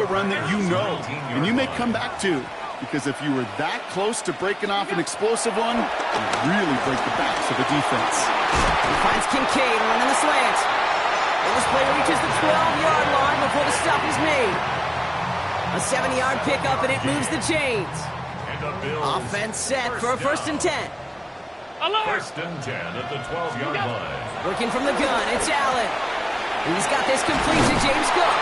run that you know, and you may come back to. Because if you were that close to breaking off an explosive one, you really break the backs of the defense. He finds Kincaid running the slant. And this play reaches the 12-yard line before the stop is made. A 7-yard pickup, and it moves the chains. Offense set for a 1st and 10. Alert! 1st and 10 at the 12-yard line. Working from the gun, it's Allen. He's got this complete to James Cook.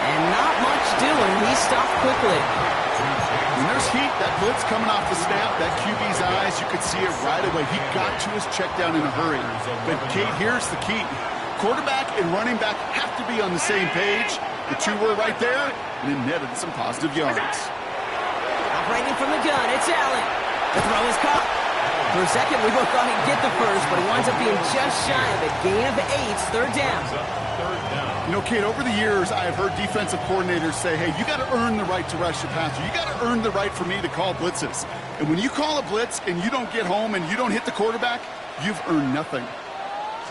And not much doing. He stopped quickly. When there's heat, that blitz coming off the snap, that QB's eyes, you could see it right away. He got to his check down in a hurry. But, Kate, here's the key. Quarterback and running back have to be on the same page. The two were right there, and it netted some positive yards. Operating from the gun, it's Allen. The throw is caught. For a second, we both thought he'd get the first, but he winds up being just shy of it. Gain of 8, 3rd down. You know, Kate, over the years, I have heard defensive coordinators say, hey, you got to earn the right to rush your passer. You got to earn the right for me to call blitzes. And when you call a blitz and you don't get home and you don't hit the quarterback, you've earned nothing.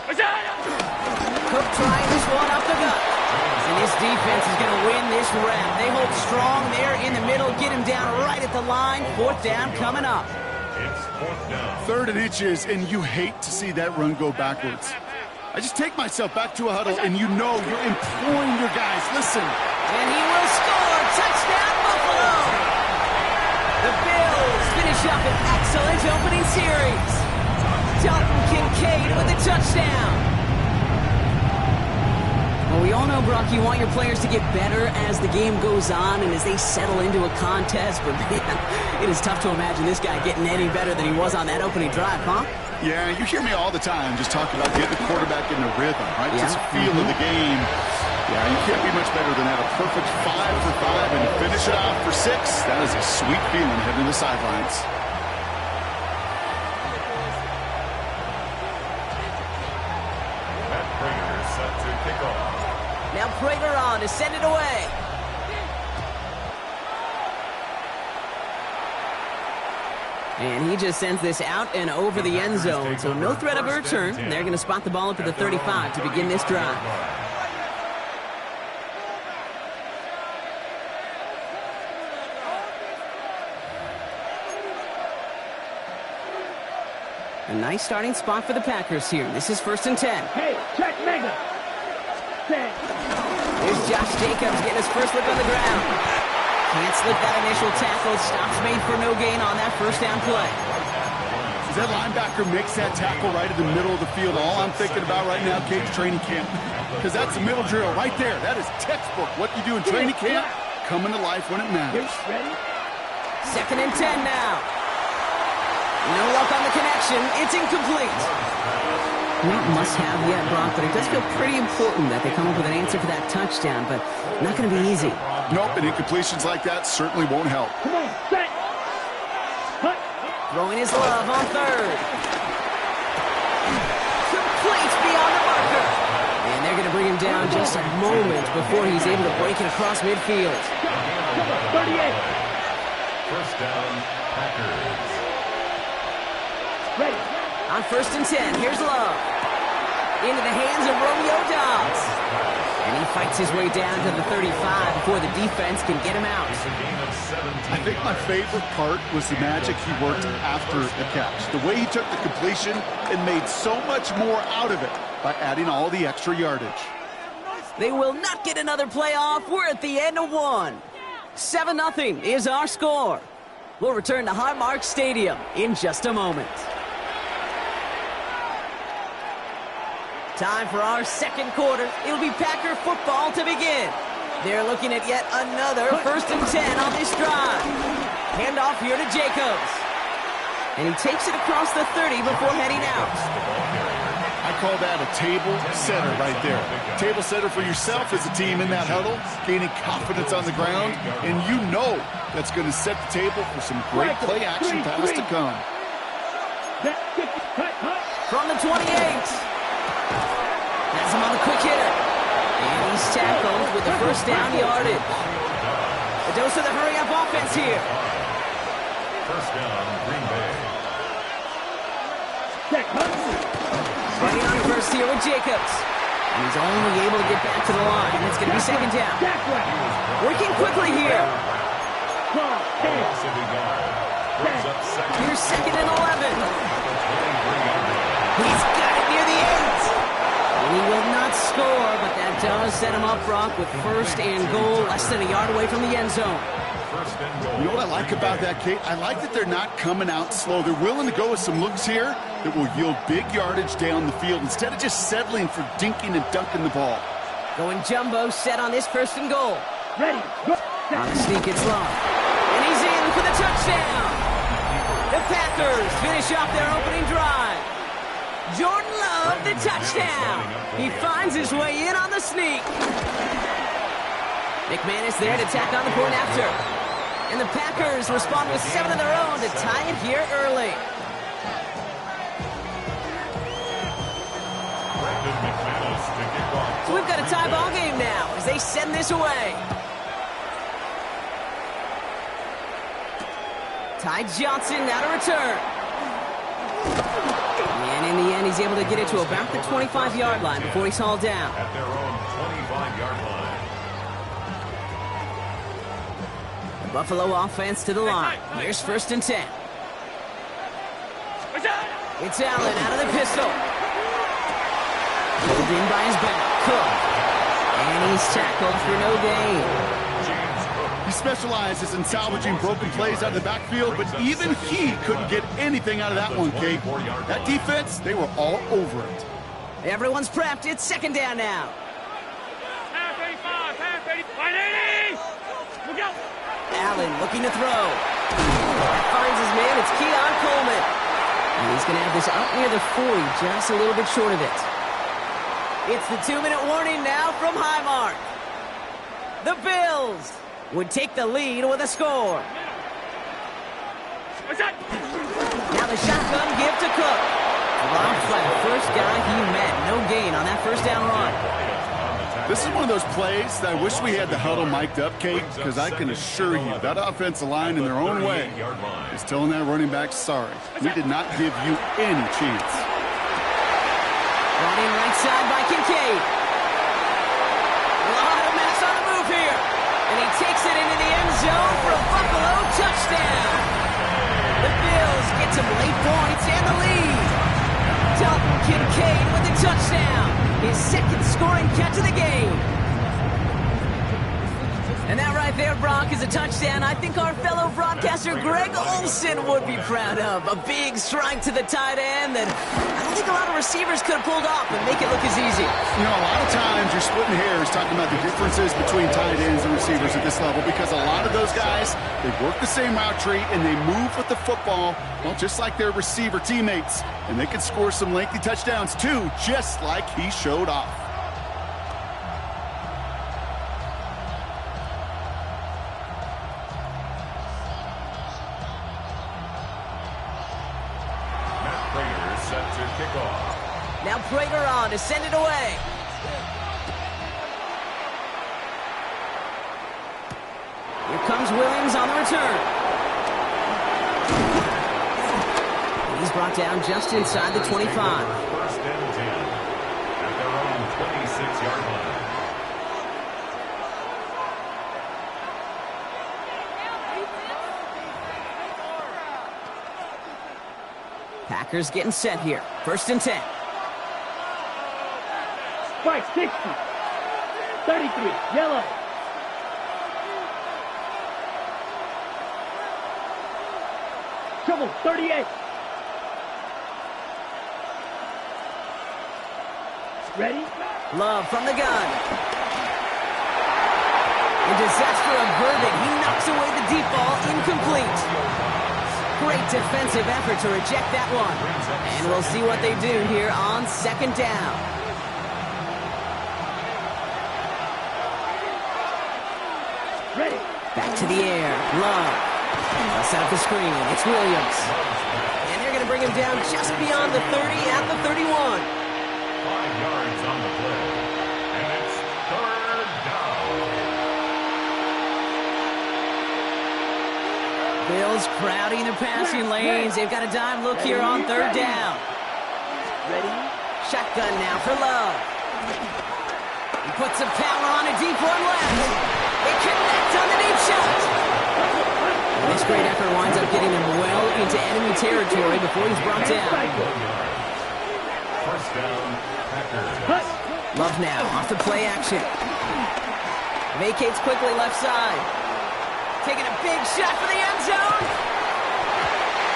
Cook trying this one up the gut. And this defense is going to win this round. They hold strong there in the middle, get him down right at the line. 4th down coming up. It's 4th down. 3rd and inches, and you hate to see that run go backwards. I just take myself back to a huddle, and you know you're imploring your guys, listen. And he will score. Touchdown, Buffalo. The Bills finish up an excellent opening series. Dalton Kincaid with a touchdown. Well, we all know, Brock, you want your players to get better as the game goes on and as they settle into a contest. But, man, it is tough to imagine this guy getting any better than he was on that opening drive, huh? Yeah, you hear me all the time just talking about getting the quarterback in the rhythm, right? Just feel of the game. Yeah, you can't be much better than have a perfect 5 for 5 and finish it off for 6. That is a sweet feeling heading to the sidelines. Matt Prater set to kick off. Now Prater on to send it away. And he just sends this out and over the end zone. So no threat of a return. They're going to spot the ball up at the 35 to begin this drive. A nice starting spot for the Packers here. This is 1st and 10. Hey, check Mega. There's Josh Jacobs getting his first look on the ground. Can't slip that initial tackle. Stops made for no gain on that 1st down play. As that linebacker makes that tackle right in the middle of the field, all I'm thinking about right now, Kate's training camp. Because that's a middle drill right there. That is textbook. What you do in training camp, coming to life when it matters. Ready? 2nd and 10 now. No luck on the connection. It's incomplete. Not must-have yet, Brock, but it does feel pretty important that they come up with an answer for that touchdown, but not going to be easy. Nope, and incompletions like that certainly won't help. Come on, set. Hut. Throwing his love on 3rd. Complete beyond the marker. And they're going to bring him down just a moment before he's able to break it across midfield. 38. 1st down, Packers. Ready. On 1st and 10, here's Love. Into the hands of Romeo Dobbs. And he fights his way down to the 35 before the defense can get him out. I think my favorite part was the magic he worked after the catch. The way he took the completion and made so much more out of it by adding all the extra yardage. They will not get another playoff. We're at the end of one. 7-0 is our score. We'll return to Highmark Stadium in just a moment. Time for our 2nd quarter. It'll be Packer football to begin. They're looking at yet another 1st and 10 on this drive. Handoff here to Jacobs. And he takes it across the 30 before heading out. I call that a table setter right there. Table setter for yourself as a team in that huddle, gaining confidence on the ground, and you know that's going to set the table for some great play action pass to come. From the 28. Has him on the quick hitter. And he's tackled with the 1st down yardage. A dose of the hurry-up offense here. 1st down, Green Bay. Running on 1st here with Jacobs. And he's only able to get back to the line. It's going to be second down. Working quickly here. Here's second and 11. He's got it near the 8. And he will not score, but that does set him up, Brock, with first and goal, less than a yard away from the end zone. You know what I like about that, Kate? I like that they're not coming out slow. They're willing to go with some looks here that will yield big yardage down the field instead of just settling for dinking and dunking the ball. Going jumbo set on this first and goal. Ready. Go. On the sneak, it's long. And he's in for the touchdown. The Packers finish off their opening drive. Jordan Love, the touchdown. He finds his way in on the sneak. McManus there to tack on the point after. And the Packers respond with 7 of their own to tie it here early. So we've got a tie ball game now as they send this away. Ty Johnson now to return. And in the end, he's able to get it to about the 25-yard line before he's hauled down. At their own 25-yard line. Buffalo offense to the line. Here's first and 10. It's Allen out of the pistol. Pulled in by his back. Cook. And he's tackled for no gain. He specializes in salvaging broken plays out of the backfield, but even he couldn't get anything out of that one, Kate. That defense, they were all over it. Everyone's prepped. It's second down now. Pass 35. Pass 80. Look out. Allen looking to throw. Finds his man. It's Keon Coleman. And he's going to have this up near the 40, just a little bit short of it. It's the 2-minute warning now from Highmark. The Bills would take the lead with a score. Now the shotgun give to Cook. Dropped by the first guy he met. No gain on that first down run. This is one of those plays that I wish we had the huddle mic'd up, Kate, because I can assure you that offensive line in their own way is telling that running back, sorry, we did not give you any chance. Running right side by Kincaid. A lot of mass on the move here. And he takes it into the end zone for a Buffalo touchdown. The Bills get some late points and the lead. Dalton Kincaid with the touchdown. His second scoring catch of the game. And that right there, Brock, is a touchdown I think our fellow broadcaster Greg Olsen would be proud of. A big strike to the tight end that I don't think a lot of receivers could have pulled off and make it look as easy. You know, a lot of times you're splitting hairs talking about the differences between tight ends and receivers at this level because a lot of those guys, they work the same route tree and they move with the football, well, just like their receiver teammates. And they can score some lengthy touchdowns too, just like he showed off. Now Prater on to send it away. Here comes Williams on the return. And he's brought down just inside the 25. First and 10 at their own 26-yard line. Packers getting set here. First and 10. Strike 60. 33. Yellow. Trouble 38. Ready? Love from the gun. A disaster averted. He knocks away the deep ball. Incomplete. Great defensive effort to reject that one. And we'll see what they do here on second down. Ready. Back to the air. Love. They'll set up the screen. It's Williams. And they're going to bring him down just beyond the 30 at the 31. 5 yards on the play. And it's third down. Bills crowding the passing lanes. They've got a dime look here on third down. Ready? Shotgun now for Love. He puts some power on a deep one left. It connects on the deep shot. This great effort winds up getting him well into enemy territory before he's brought down. First down, Packers. Love now, off the play action. Vacates quickly left side. Taking a big shot for the end zone.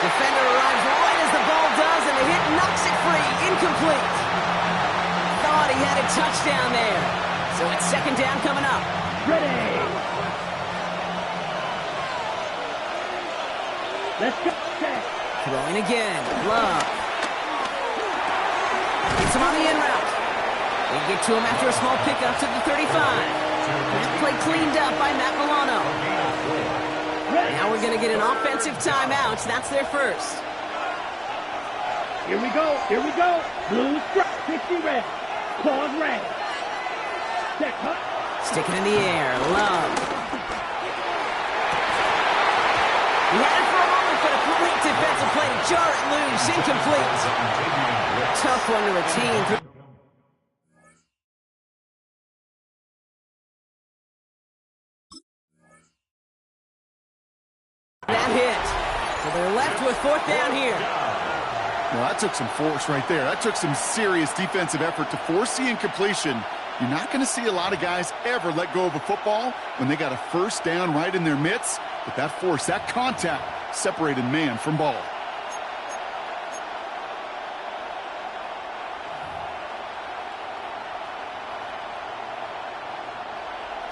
Defender arrives right as the ball does, and the hit knocks it free. Incomplete. Thought he had a touchdown there. So it's second down coming up. Ready. Let's go. Throwing again. Love. Gets him on the in route. They get to him after a small pickup to the 35. Play cleaned up by Matt Milano. Now we're going to get an offensive timeout. That's their first. Here we go. Here we go. Blue strike. 60 red. Claws red. Check. Sticking in the air. Love. He had it for a moment, but a complete defensive play to jar it loose. Incomplete. Tough one to retain. That hit. So they're left with fourth down here. Well, that took some force right there. That took some serious defensive effort to force the incompletion. You're not going to see a lot of guys ever let go of a football when they got a first down right in their midst. But that force, that contact, separated man from ball.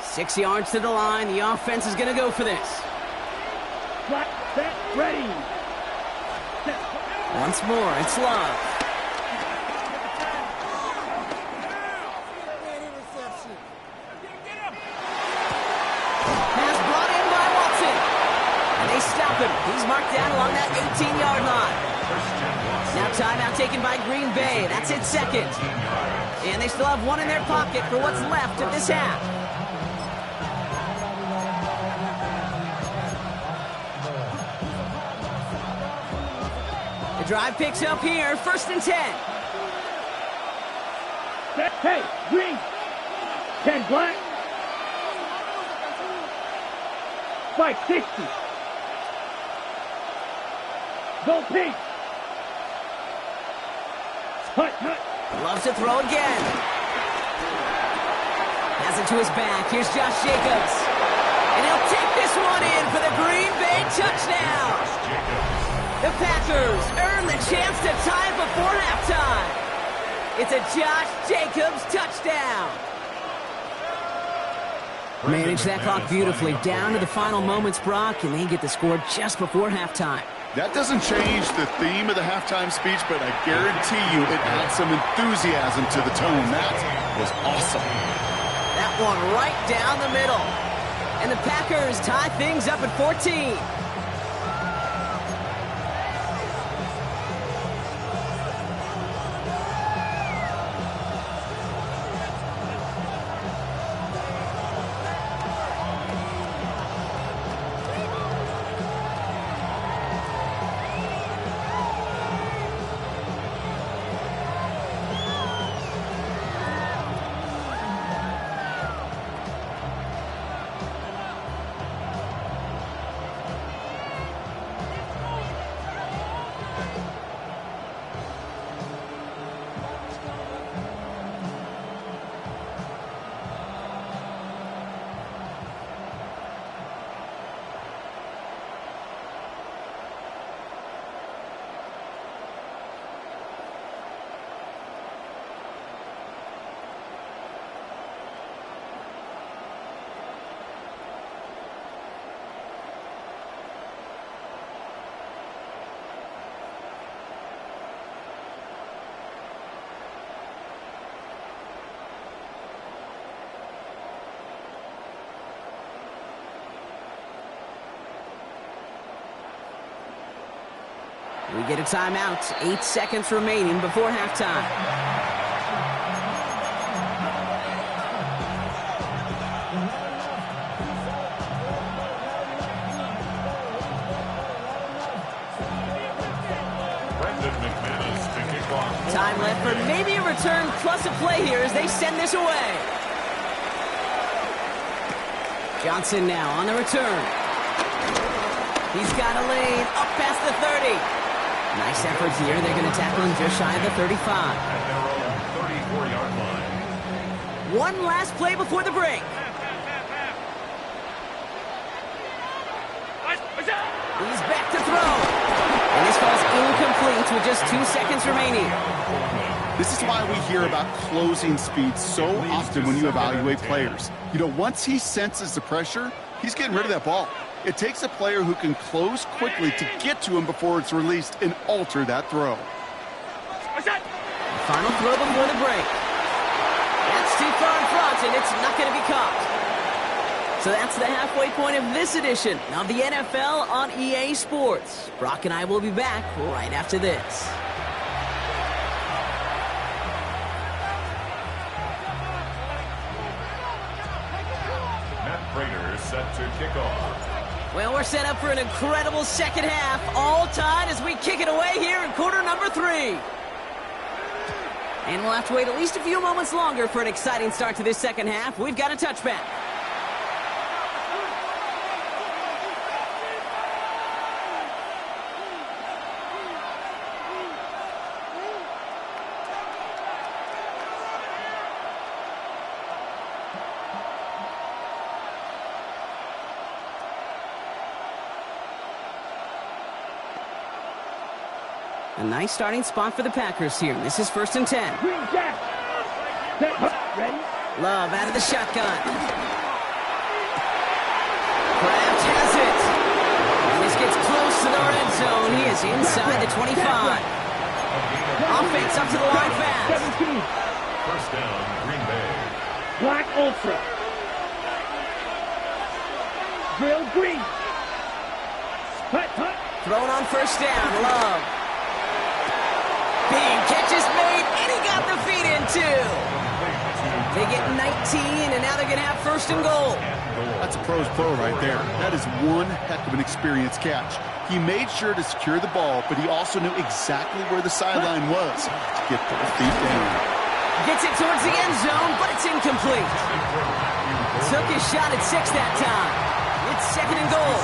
Six yards to the line. The offense is going to go for this. Flat, set, ready. Set. Once more, it's Love. Pass brought in by Watson. And they stop him. He's marked down along that 18-yard line. Now timeout taken by Green Bay. That's its second. And they still have one in their pocket for what's left of this half. The drive picks up here, 1st and 10. Hey, green. 10 black. Spike 60. Go pink. Hut. Loves to throw again. Has it to his back. Here's Josh Jacobs. And he'll take this one in for the Green Bay touchdown. The Packers earn the chance to tie it before halftime. It's a Josh Jacobs touchdown. Manage that clock beautifully. Down to the final moments, Brock, and they get the score just before halftime. That doesn't change the theme of the halftime speech, but I guarantee you it adds some enthusiasm to the tone. That was awesome. That one right down the middle. And the Packers tie things up at 14. We get a timeout. 8 seconds remaining before halftime. Time left for maybe a return plus a play here as they send this away. Johnson now on the return. He's got a lane up past the 30. Nice effort here. They're going to tackle him just shy of the 35. At their own 34-yard line. One last play before the break. He's back to throw. And this ball's incomplete with just 2 seconds remaining. This is why we hear about closing speed so often when you evaluate players. You know, once he senses the pressure, he's getting rid of that ball. It takes a player who can close quickly to get to him before it's released and alter that throw. Final throw before the break. That's too far in front, and it's not going to be caught. So that's the halfway point of this edition of the NFL on EA Sports. Brock and I will be back right after this. Matt Prater is set to kick off. Well, we're set up for an incredible second half, all tied as we kick it away here in quarter number 3. And we'll have to wait at least a few moments longer for an exciting start to this second half. We've got a touchback. A nice starting spot for the Packers here. This is 1st and 10. Green Jack. Set, ready. Love out of the shotgun. Kraft has it. And this gets close to the red zone. He is inside the 25. Offense up to the line fast. 17. First down, Green Bay. Black Ultra. Drill green. Hut, hut. Thrown on first down. Love. Big catch is made, and he got the feet in, too. They get 19, and now they're going to have 1st and goal. That's a pro's pro right there. That is one heck of an experienced catch. He made sure to secure the ball, but he also knew exactly where the sideline was to get both feet down. Gets it towards the end zone, but it's incomplete. Took his shot at 6 that time. It's 2nd and goal.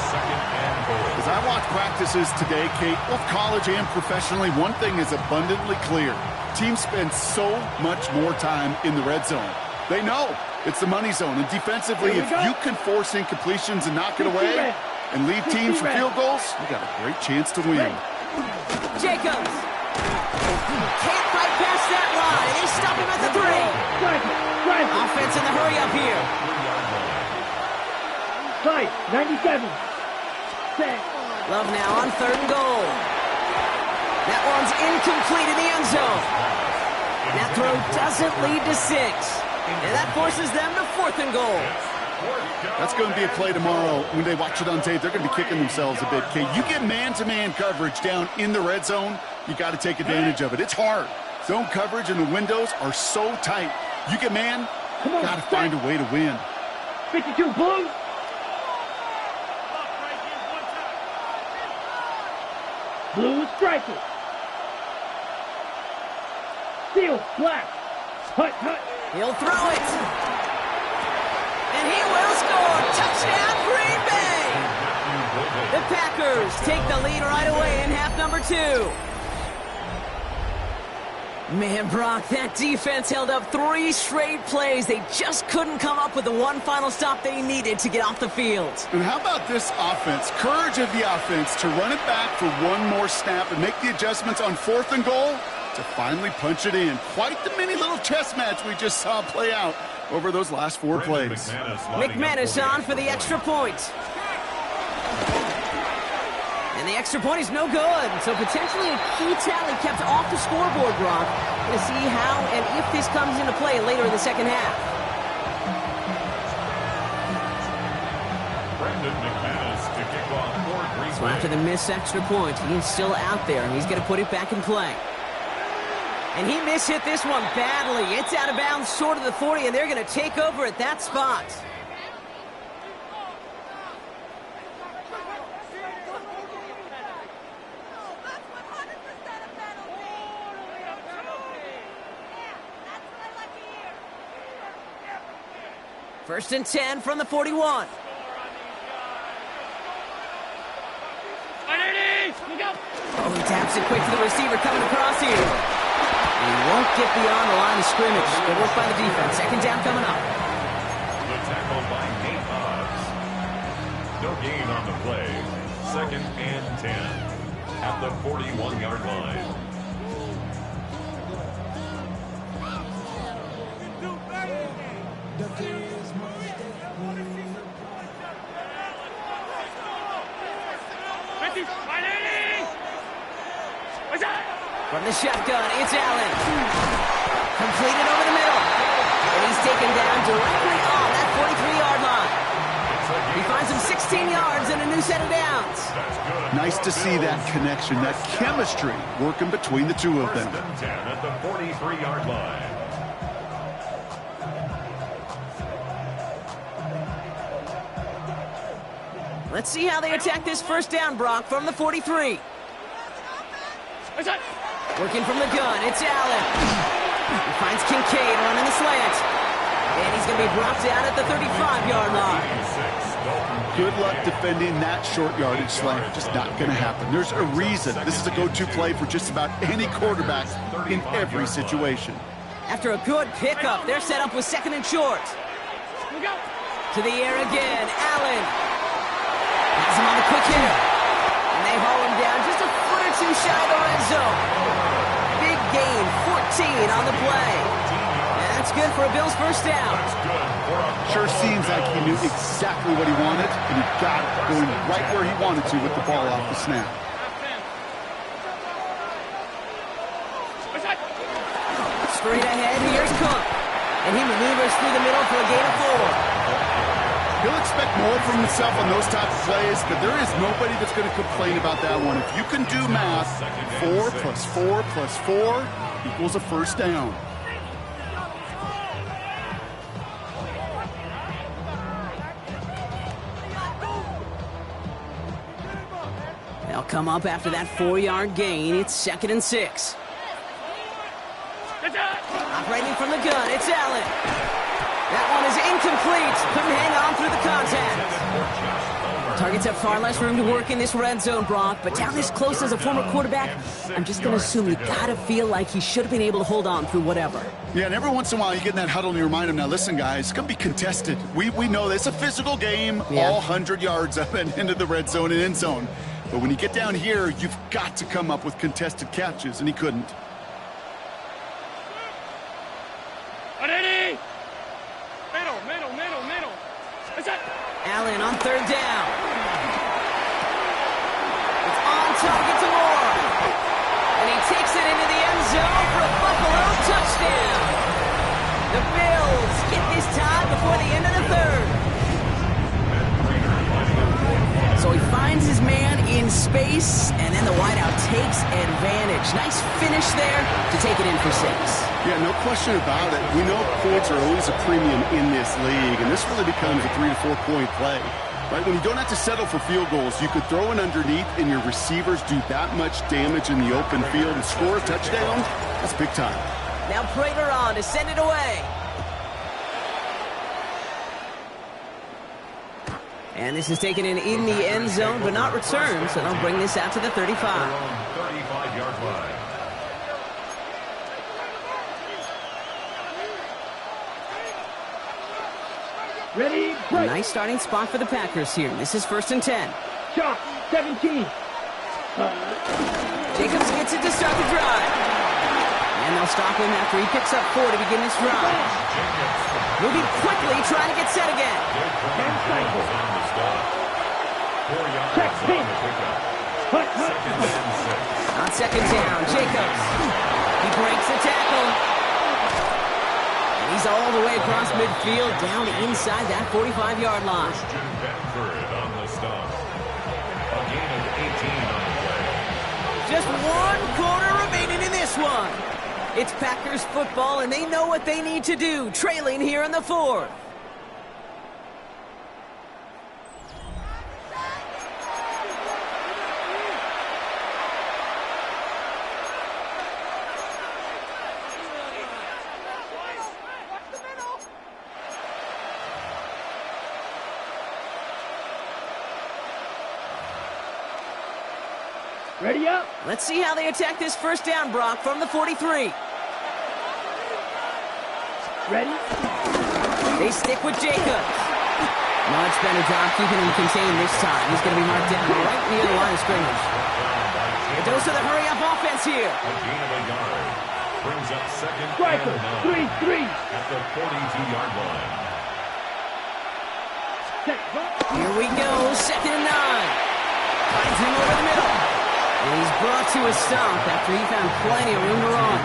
As I watch practices today, Kate, both college and professionally, one thing is abundantly clear. Teams spend so much more time in the red zone. They know it's the money zone. And defensively, if you can force incompletions and knock it away and leave teams for field goals, you got a great chance to win. Jacobs. Can't fight past that line. They stop him at the 3. Offense in the hurry up here. 97. Set. Love now on 3rd and goal. That one's incomplete in the end zone. That throw doesn't lead to 6. And that forces them to 4th and goal. That's going to be a play tomorrow. When they watch it on tape, they're going to be kicking themselves a bit, Kate. You get man-to-man coverage down in the red zone, you got to take advantage of it. It's hard. Zone coverage and the windows are so tight. You get man, got to find a way to win. 52 blue. Blue striker. Steel black. Hut, hut. He'll throw it. And he will score. Touchdown, Green Bay. The Packers take the lead right away in half number 2. Man, Brock, that defense held up 3 straight plays. They just couldn't come up with the one final stop they needed to get off the field. And how about this offense? Courage of the offense to run it back for one more snap and make the adjustments on 4th and goal to finally punch it in. Quite the mini little chess match we just saw play out over those last 4 plays. McManus on for the extra point. And the extra point is no good. So potentially a key tally kept off the scoreboard, Brock. We're going to see how and if this comes into play later in the second half. So after the missed extra point, he's still out there, and he's going to put it back in play. And he mishit this one badly. It's out of bounds short of the 40, and they're going to take over at that spot. First and 10 from the 41. Oh, he taps it quick to the receiver coming across here. And he won't get beyond the line of scrimmage. Good work by the defense. Second down coming up. The tackle by Nate Hobbs. No gain on the play. Second and 10 at the 41-yard line. From the shotgun, it's Allen. Completed over the middle. And he's taken down directly on that 43-yard line. He finds him 16 yards and a new set of downs. Nice to see that connection, that chemistry working between the two of them. First and 10 at the 43-yard line. Let's see how they attack this first down, Brock, from the 43. Working from the gun, it's Allen. He finds Kincaid running the slant. And he's going to be brought down at the 35-yard line. Good luck defending that short yardage slant. Just not going to happen. There's a reason this is a go-to play for just about any quarterback in every situation. After a good pickup, they're set up with second and short. To the air again, Allen. Has him on the quick hitter. And they haul him down just a foot or two shy of the red zone. Big gain, 14 on the play. And that's good for a Bills first down. Sure seems like he knew exactly what he wanted, and he got it, going right where he wanted to with the ball off the snap. Straight ahead, here's Cook. And he maneuvers through the middle for a gain of 4. He'll expect more from himself on those types of plays, but there is nobody that's going to complain about that one. If you can do math, 4 plus 4 plus 4 equals a first down. They'll come up after that 4-yard gain. It's second and 6. Operating from the gun, it's Allen. That one is incomplete. Couldn't hang on through the contact. Targets have far less room to work in this red zone, Brock, but down this close as a former quarterback, I'm just going to assume you got to feel like he should have been able to hold on through whatever. Yeah, and every once in a while you get in that huddle and you remind him, now listen, guys, it's going to be contested. We know this. It's a physical game, all 100 yards up and into the red zone and end zone. But when you get down here, you've got to come up with contested catches, and he couldn't. Allen on third down. It's on target to Moore. And he takes it into the end zone for a Buffalo touchdown. The Bills get this time before the end of the third. So he finds his man in space, and then the wideout takes advantage. Nice finish there to take it in for 6. Yeah, no question about it. We know points are always a premium in this league, and this really becomes a 3 to 4 point play. Right? When you don't have to settle for field goals, you could throw it underneath, and your receivers do that much damage in the open field and score a touchdown. That's big time. Now Prater on to send it away. And this is taken in the end zone, but not returned, so they'll bring this out to the 35. 35-yard line. Ready, break. Nice starting spot for the Packers here. This is first and 10. Shot, 17. Jacobs gets it to start the drive. And they'll stop him after he picks up 4 to begin this drive. Moving quickly, trying to get set again. Check, pin. On second down, Jacobs. He breaks the tackle. And he's all the way across midfield, down inside that 45-yard line. On the stop. A gain of 18 on the play. Just 1 quarter remaining in this one. It's Packers football, and they know what they need to do, trailing here in the 4th. Ready up. Let's see how they attack this first down, Brock, from the 43. Ready. They stick with Jacobs. Much better job keeping him contained this time. He's going to be marked down right near the line of scrimmage. It goes to the hurry-up offense here. A gain of a yard. Brings up second Striker. and 3-3. at the 42-yard line. Here we go, 2nd and 9. Finds him over the middle. And he's brought to a stop after he found plenty of room to run.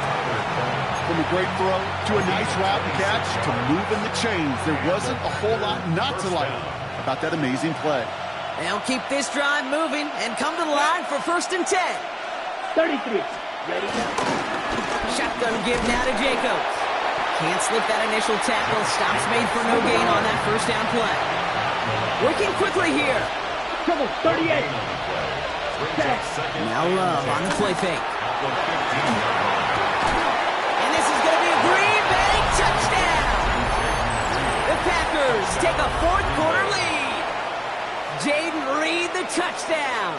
From a great throw to a nice route and catch to moving the chains. There wasn't a whole lot not to like about that amazing play. They'll keep this drive moving and come to the line for 1st and 10. 33. Ready up. Shotgun give now to Jacobs. Can't slip that initial tackle. Stops made for no gain on that first down play. Working quickly here. Trouble. 38. Now Love on the play fake. And this is going to be a Green Bay touchdown. The Packers take a 4th quarter lead. Jaden Reed the touchdown.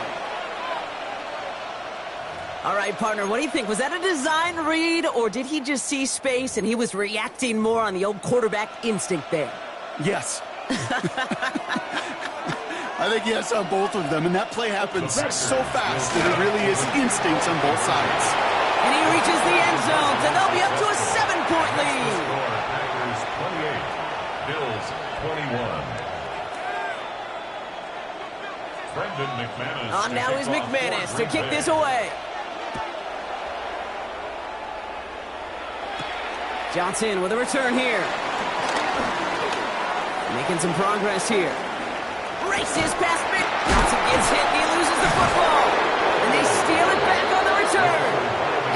All right, partner, what do you think? Was that a design read, or did he just see space and he was reacting more on the old quarterback instinct there? Yes. I think yes on both of them, and that play happens so fast that it really is instincts on both sides. And he reaches the end zone, and they'll be up to a 7-point lead. Packers 28, Bills 21. Brendan McManus. Now is McManus to kick this away. Johnson with a return here. Making some progress here. Races past mid. Johnson gets hit and he loses the football. And they steal it back on the return.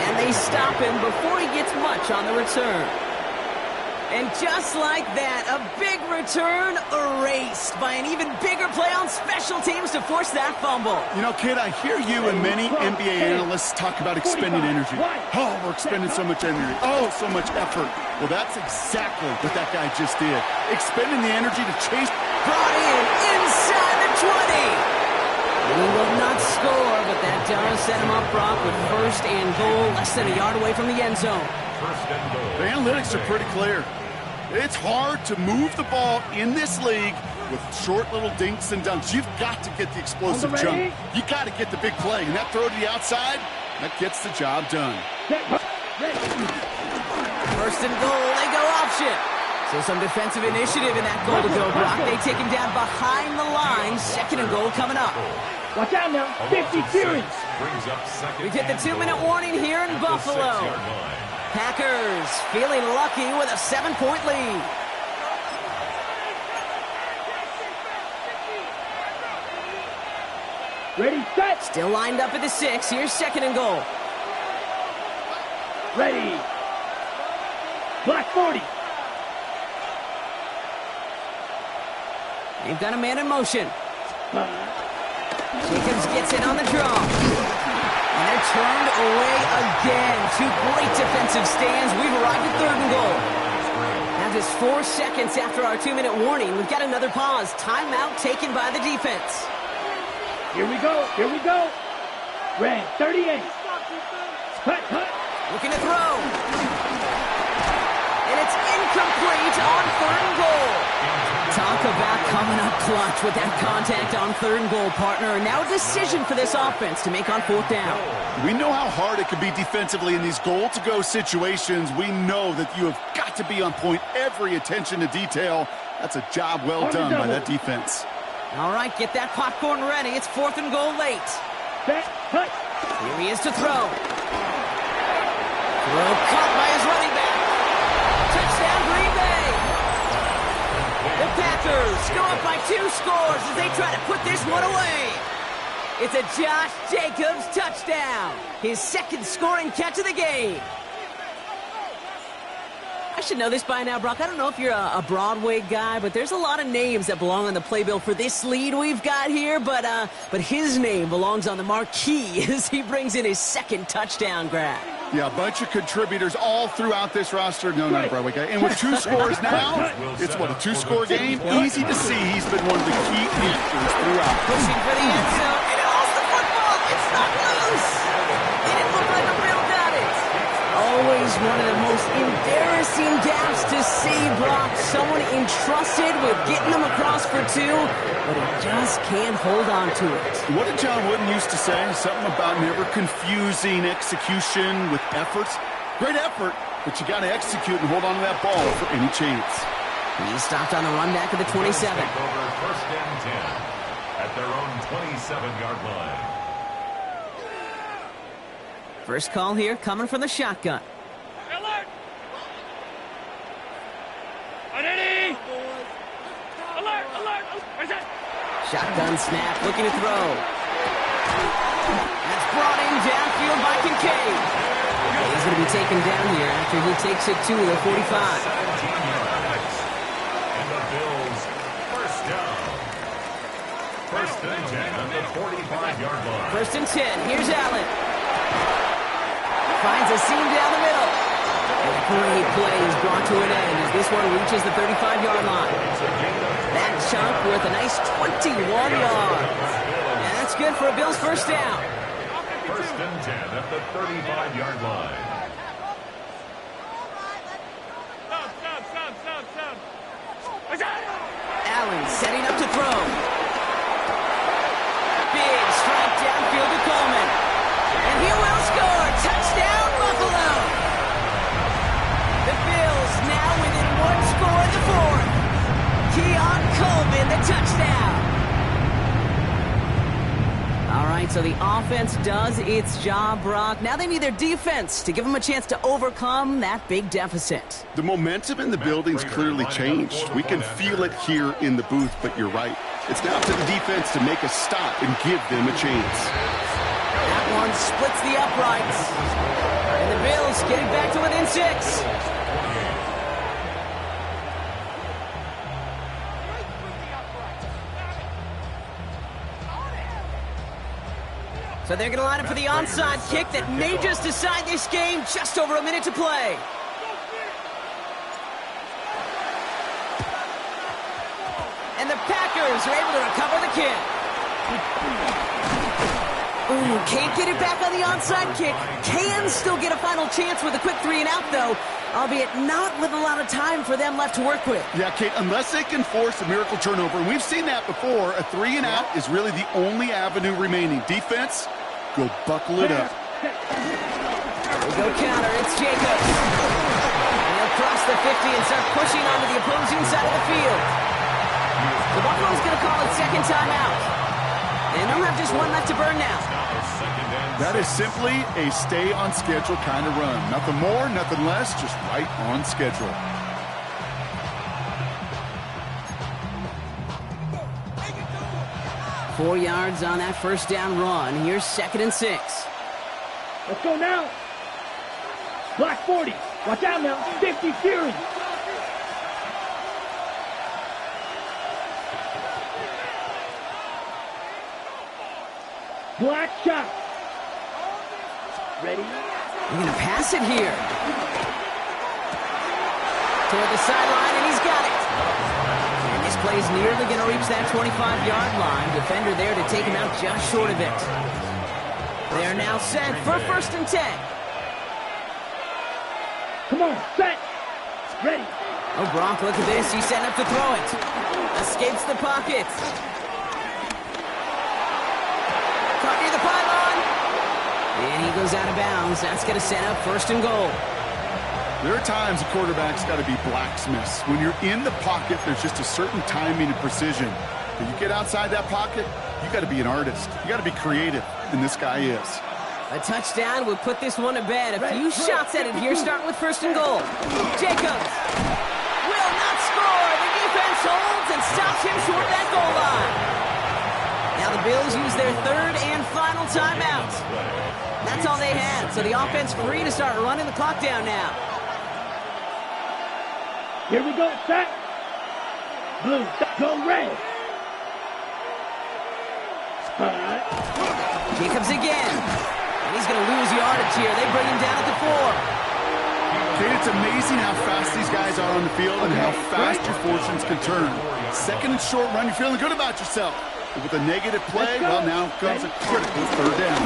And they stop him before he gets much on the return. And just like that, a big return erased by an even bigger play on special teams to force that fumble. You know, kid, I hear you and many NBA analysts talk about expending energy. Oh, we're expending so much energy. Oh, so much effort. Well, that's exactly what that guy just did. Expending the energy to chase. Brought in inside the 20. He will not score, but that does set him up, Brock, with 1st and goal, less than a yard away from the end zone. The analytics are pretty clear. It's hard to move the ball in this league with short little dinks and dunks. You've got to get the explosive jump. You got to get the big play. And that throw to the outside, that gets the job done. 1st and goal, they go option. So some defensive initiative in that goal to go, Brock. They take him down behind the line. 2nd and goal coming up. Watch out now. 50 series. We've hit the 2-minute warning here in Buffalo. Packers feeling lucky with a 7-point lead. Ready, set. Still lined up at the 6. Here's 2nd and goal. Ready. Black 40. They've got a man in motion. Jacobs gets in on the draw. And they're turned away again. 2 great defensive stands. We've arrived at 3rd and goal. Now just 4 seconds after our 2-minute warning, we've got another pause. Timeout taken by the defense. Here we go. Here we go. Red 38. Cut, cut. Looking to throw. And it's incomplete on 3rd and goal. Talk about coming up clutch with that contact on 3rd and goal, partner. And now a decision for this offense to make on 4th down. We know how hard it can be defensively in these goal-to-go situations. We know that you have got to be on point. Every attention to detail. That's a job well done by that defense. All right, get that popcorn ready. It's 4th and goal late. Set, cut. Here he is to throw. Throw caught by his running back. Touchdown, Green Bay. The Packers go up by 2 scores as they try to put this one away. It's a Josh Jacobs touchdown. His 2nd scoring catch of the game. I should know this by now, Brock. I don't know if you're a Broadway guy, but there's a lot of names that belong on the playbill for this lead we've got here. But his name belongs on the marquee as he brings in his 2nd touchdown grab. Yeah, a bunch of contributors all throughout this roster. No, not a Broadway guy. And with 2 scores now, it's what, a 2-score game? Easy to see he's been one of the key features throughout. Pushing for the end zone. It holds the football. It's not loose. one of the most embarrassing gaps to see, Brock. Someone entrusted with getting them across for two, but he just can't hold on to it. What did John Wooden used to say? Something about never confusing execution with efforts. Great effort, but you got to execute and hold on to that ball for any chance. He stopped on the run back of the 27. Over first and 10 at their own 27-yard line. First call here coming from the shotgun. Alert! Identity! Alert! Alert! Where's that? Shotgun snap, looking to throw. That's brought in downfield by Kincaid. He's going to be taken down here after he takes it to the 45. 17 yards. And the Bills first down. First and 10 at the 45-yard line. First and 10. Here's Allen. Finds a seam down the middle. And a great play is brought to an end as this one reaches the 35-yard line. That chunk worth a nice 21 yards. And that's good for a Bills first down. First and 10 at the 35-yard line. Allen setting up to throw. Big strike downfield to Coleman. And he will score. Touchdown, Buffalo. The Bills now within one score in the fourth. Keon Coleman, the touchdown. All right, so the offense does its job, Brock. Now they need their defense to give them a chance to overcome that big deficit. The momentum in the building's clearly changed. We can feel it here in the booth, but you're right. It's now to the defense to make a stop and give them a chance. That one splits the uprights. And the Bills getting back to within 6. So they're going to line up for the onside kick that may just decide this game. Just over a minute to play. And the Packers are able to recover the kick. Ooh, can't get it back on the onside kick. Can still get a final chance with a quick 3-and-out, though, albeit not with a lot of time for them left to work with. Yeah, Kate, unless they can force a miracle turnover, and we've seen that before, a 3-and-out is really the only avenue remaining. Defense, go buckle it up. They go counter, it's Jacobs. And he'll cross the 50 and start pushing onto the opposing side of the field. The Buffalo's going to call it second timeout. They don't have just one left to burn now. That is simply a stay-on-schedule kind of run. Nothing more, nothing less, just right on schedule. Four yards on that first down run. Here's second and 6. Let's go now. Black 40. Watch out now. 50 Fury. Black shot. Ready? We're going to pass it here. Toward the sideline, and he's got it. And this play is nearly going to reach that 25-yard line. Defender there to take him out just short of it. They're now set for first and 10. Come on, set. Ready. Oh, Brock, look at this. He's setting up to throw it. Escapes the pocket. Caught near the pylon. And he goes out of bounds. That's going to set up first and goal. There are times a quarterback's got to be blacksmiths. When you're in the pocket, there's just a certain timing and precision. When you get outside that pocket, you got to be an artist. You got to be creative, and this guy is. A touchdown would put this one to bed. A few shots at it here, starting with first and goal. Jacobs will not score. The defense holds and stops him short of that goal line. Now the Bills use their third and final timeout. That's all they had, so the offense free to start running the clock down now. Here we go, set. Blue, go red. All right. Jacobs again. And he's going to lose yardage here. They bring him down at the 4. Kate, it's amazing how fast these guys are on the field and how fast your fortunes can turn. Second and short run, you're feeling good about yourself. But with a negative play, well, now comes a critical third down.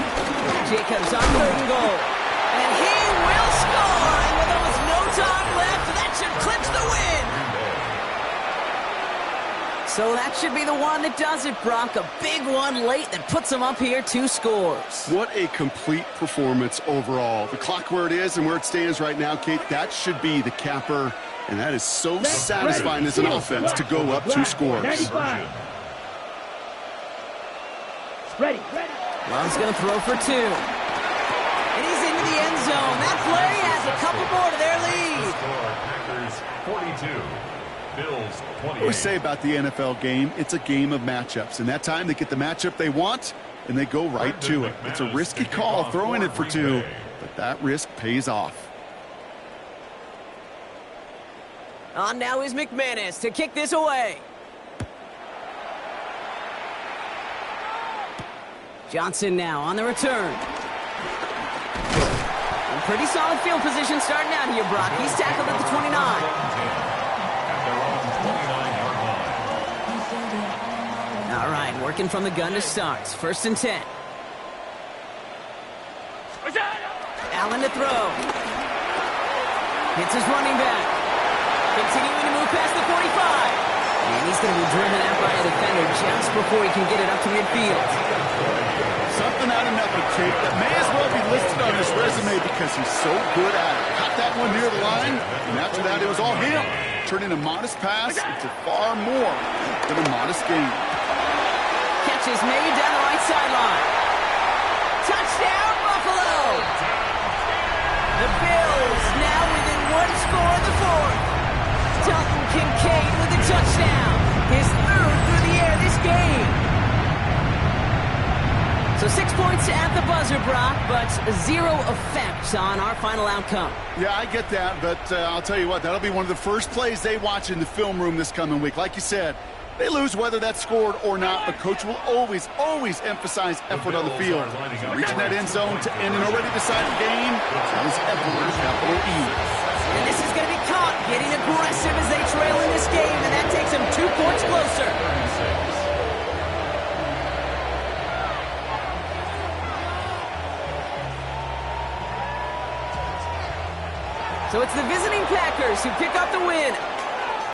Jacobs on third and goal. And he will score. And with time left. That should clinch the win. So that should be the one that does it, Brock. A big one late that puts them up here 2 scores. What a complete performance overall. The clock where it is and where it stands right now, Kate, that should be the capper. And that is so satisfying as an offense to go up 2 scores. 95. Ready. Love's going to throw for 2. And he's into the end zone. That play adds a couple more to their lead. Packers 42. Bills 28. What we say about the NFL game, it's a game of matchups. And that time they get the matchup they want, and they go right to it. It's a risky call throwing it for 2, but that risk pays off. On now is McManus to kick this away. Johnson now on the return. And pretty solid field position starting out here, Brock. He's tackled at the 29. All right, working from the gun to start. 1st and 10. Allen to throw. Hits his running back. Continuing to move past the 45. And he's going to be driven out by a defender just before he can get it up to midfield. Something out of nothing, Kate, that may as well be listed on his resume because he's so good at it. Caught that one near the line, and after that it was all him. Turning a modest pass into far more than a modest gain. Catch is made down the right sideline. Touchdown, Buffalo! The Bills now within 1 score in the 4th. Dalton Kincaid with a touchdown. His 3rd through the air this game. So 6 points at the buzzer, Brock, but 0 effect on our final outcome. Yeah, I get that, but I'll tell you what, that'll be one of the first plays they watch in the film room this coming week. Like you said, they lose whether that's scored or not, but Coach will always emphasize effort on the field. Reaching that end zone to end an already decided game, that is effort with a capital E. And this is going to be caught, getting aggressive as they trail in this game, and that takes them 2 points closer. So it's the visiting Packers who pick up the win,